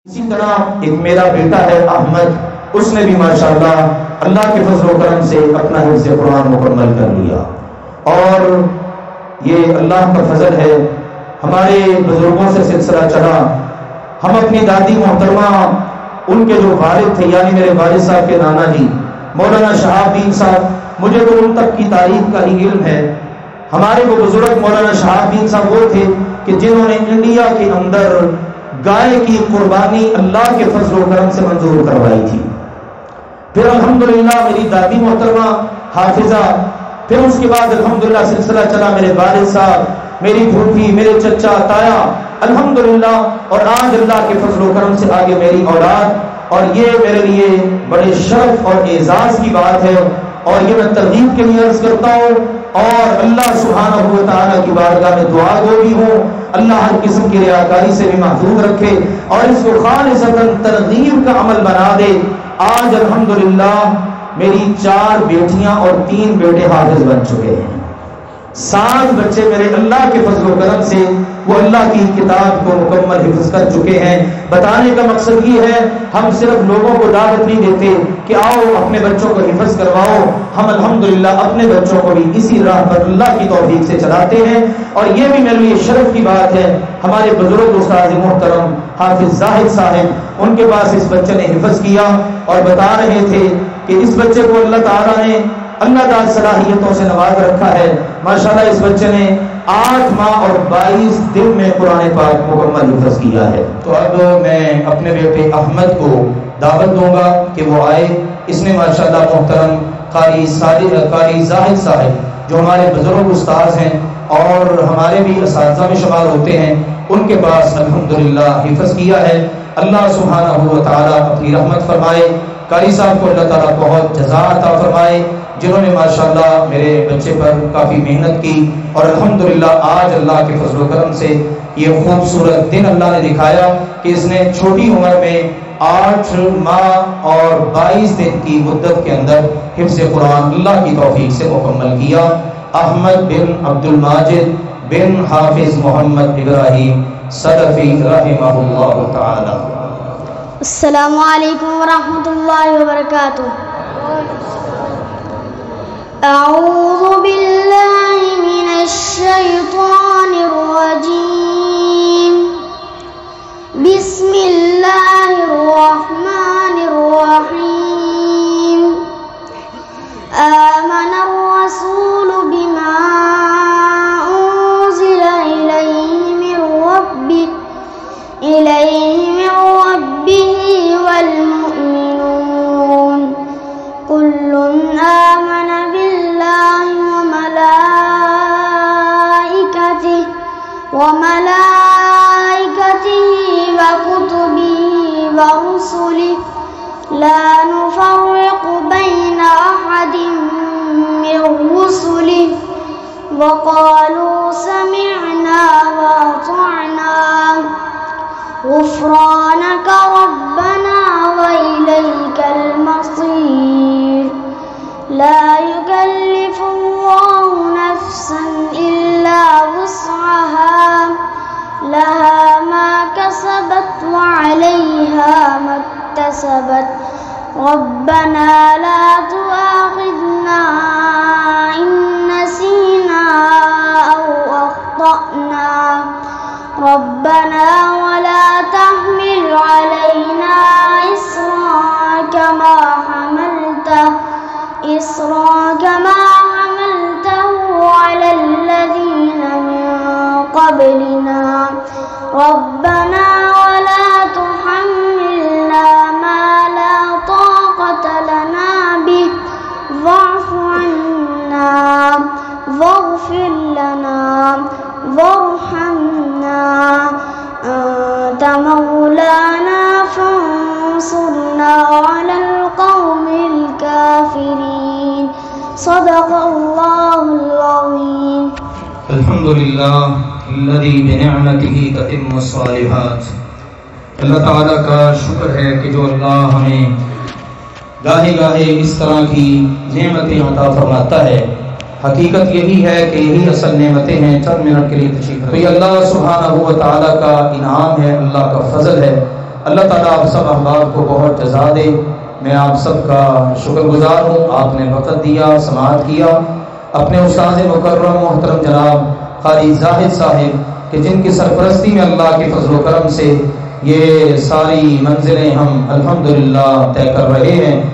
اسی طرح ایک میرا بیٹا ہے احمد، اس نے بھی ماشاءاللہ اللہ کے فضل و کرم سے اپنا حفظ قرآن مکمل کر لیا، اور یہ اللہ کا فضل ہے۔ ہمارے بزرگوں سے سلسلہ چلا، ہم اپنی دادی محترمہ ان کے جو والد تھے یعنی میرے والد صاحب کے نانا جی مولانا شہاب الدین صاحب، مجھے تو ان تک کی تاریخ کا ہی علم ہے۔ ہمارے وہ بزرگ مولانا شہاب الدین صاحب وہ تھے کہ جنہوں نے انڈیا کے اندر گائے کی قربانی اللہ کے فضل و کرم سے منظور کروائی تھی۔ پھر الحمدللہ میری دادی محترمہ حافظہ، پھر اس کے بعد الحمدللہ سلسلہ چلا میرے والد صاحب، میری پھوپھی، میرے چچا، تایا، الحمدللہ، اور آج اللہ کے فضل و کرم سے آگے میری اولاد، اور یہ میرے لیے بڑے شرف اور اعزاز کی بات ہے، اور یہ میں ترغیب کے لیے عرض کرتا ہوں، اور اللہ سبحانہ و تعالیٰ کی بارگاہ میں دعا گو بھی ہوں، اللہ ہر قسم کی ریاکاری سے بھی محفوظ رکھے اور اس کو خالصتاً ترغیب کا عمل بنا دے۔ آج الحمدللہ میری 4 بیٹیاں اور 3 بیٹے حافظ بن چکے ہیں، 7 بچے میرے اللہ کے فضل و کرم سے وہ اللہ کی کتاب کو مکمل حفظ کر چکے ہیں۔ بتانے کا مقصد یہ ہے، ہم صرف لوگوں کو دعوت نہیں دیتے کہ آؤ اپنے بچوں کو حفظ کرواؤ، ہم الحمدللہ اپنے بچوں کو بھی اسی راہ پر اللہ کی توفیق سے چلاتے ہیں، اور یہ بھی میرے لیے شرف کی بات ہے۔ ہمارے بزرگ استاد محترم حافظ زاہد صاحب، ان کے پاس اس بچے نے حفظ کیا اور بتا رہے تھے کہ اس بچے کو اللہ تعالیٰ نے اللہ تعالیٰ صلاحیتوں سے نواز رکھا ہے۔ ماشاءاللہ اس بچے نے 8 ماہ اور 22 دن میں قرآن پاک مکمل حفظ کیا ہے۔ تو اب میں اپنے بیٹے احمد کو دعوت دوں گا کہ وہ آئے۔ اس نے ماشاءاللہ محترم قاری زاہد صاحب جو ہمارے بزرگ استاذ ہیں اور ہمارے بھی اساتذہ میں شمار ہوتے ہیں، ان کے پاس الحمدللہ حفظ کیا ہے۔ اللہ سبحانہ و تعالیٰ اپنی رحمت فرمائے، قاری صاحب کو اللہ تعالیٰ بہت جزا عطا فرمائے، جنہوں نے ماشاءاللہ میرے بچے پر کافی محنت کی، اور الحمدللہ آج اللہ کے فضل و کرم سے یہ خوبصورت دن اللہ نے دکھایا کہ اس نے چھوٹی عمر میں 8 ماہ اور 22 دن کی مدت کے اندر حفظ قرآن اللہ کی توفیق سے مکمل کیا۔ احمد بن عبد الماجد بن حافظ محمد ابراہیم صدفی رحمہ اللہ تعالی۔ السلام علیکم ورحمۃ اللہ وبرکاتہ۔ اعوذ باللہ من الشیطان الرجیم، بسم اللہ الرحمن الرحیم۔ آمن الرسول بما انزل الیہ من ربہ والمؤمنون کل آمن باللہ وملائکتہ وکتبہ ورسلہ لا نفرق بین احد من رسلہ وقالوا سمعنا واطعنا غفرانک ربنا وإلیک المصیر۔ لا يكلف الله نفسا إلا وسعها، لها ما كسبت وعليها ما اكتسبت، ربنا لا تؤاخذنا إن نسينا أو أخطأنا، ربنا ولا تحمل علينا إصرا كما حملته على الذين من قبلنا، ربنا ولا تحملنا ما لا طاقة لنا به، واعف عنا واغفر لنا وارحمنا، أنت مولانا فانصرنا على القوم الكافرين، صدق اللہ العظیم۔ الحمدللہ الذی بنعمتہ تتم الصالحات۔ اللہ تعالیٰ کا شکر ہے کہ جو اللہ ہمیں گاہے گاہے اس طرح کی نعمتیں عطا فرماتا ہے۔ حقیقت یہی ہے کہ یہی اصل نعمتیں ہیں۔ چند منٹ کے لیے تشریف رکھیں۔ تو یہ اللہ سبحانہ و تعالیٰ کا انعام ہے، اللہ کا فضل ہے۔ اللہ تعالیٰ آپ سب احباب کو بہت جزا دے۔ میں آپ سب کا شکر گزار ہوں، آپ نے وقت دیا، سماعت کیا۔ اپنے استاد مکرم محترم جناب قاری زاہد صاحب کہ جن کی سرپرستی میں اللہ کے فضل و کرم سے یہ ساری منزلیں ہم الحمدللہ طے کر رہے ہیں،